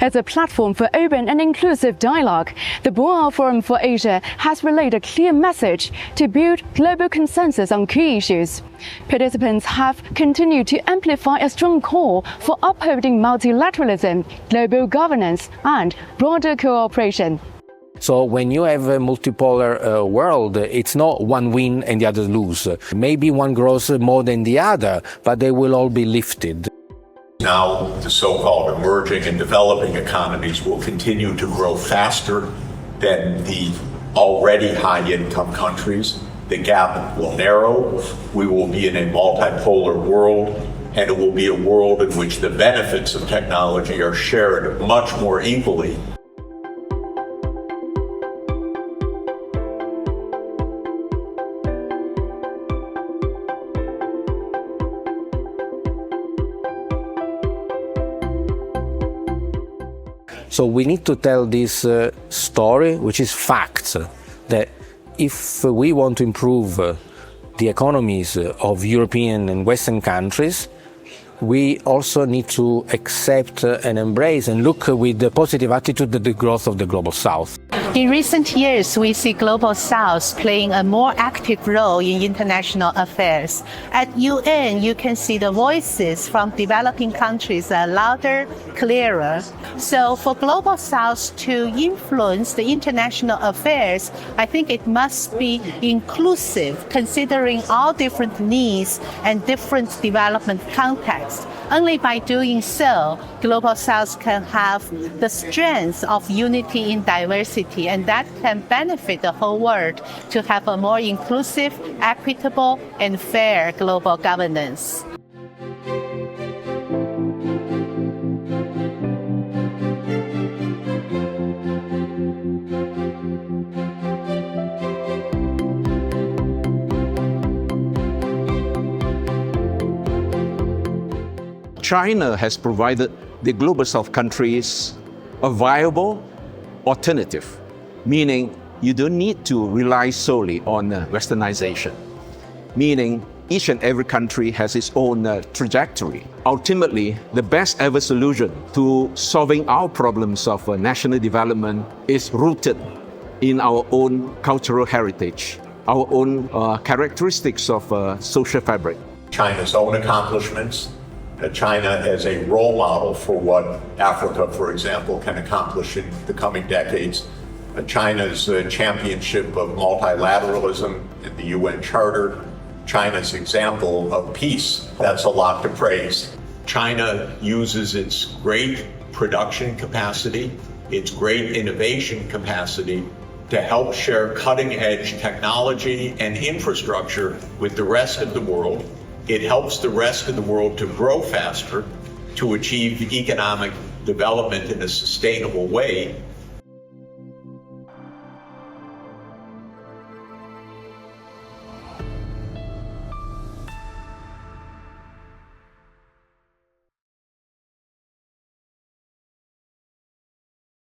As a platform for open and inclusive dialogue, the Boao Forum for Asia has relayed a clear message to build global consensus on key issues. Participants have continued to amplify a strong call for upholding multilateralism, global governance, and broader cooperation. So when you have a multipolar world, it's not one win and the others lose. Maybe one grows more than the other, but they will all be lifted. Now, the so-called emerging and developing economies will continue to grow faster than the already high-income countries. The gap will narrow. We will be in a multipolar world, and it will be a world in which the benefits of technology are shared much more equally. So we need to tell this story, which is facts, that if we want to improve the economies of European and Western countries, we also need to accept and embrace and look with a positive attitude at the growth of the Global South. In recent years, we see Global South playing a more active role in international affairs. At UN, you can see the voices from developing countries are louder, clearer. So for Global South to influence the international affairs, I think it must be inclusive, considering all different needs and different development contexts. Only by doing so, Global South can have the strength of unity in diversity, and that can benefit the whole world to have a more inclusive, equitable, and fair global governance. China has provided the Global South countries a viable alternative, meaning you don't need to rely solely on westernization, meaning each and every country has its own trajectory. Ultimately, the best ever solution to solving our problems of national development is rooted in our own cultural heritage, our own characteristics of social fabric. China's own accomplishments, China as a role model for what Africa, for example, can accomplish in the coming decades. China's championship of multilateralism in the UN Charter, China's example of peace, that's a lot to praise. China uses its great production capacity, its great innovation capacity to help share cutting-edge technology and infrastructure with the rest of the world. It helps the rest of the world to grow faster, to achieve economic development in a sustainable way,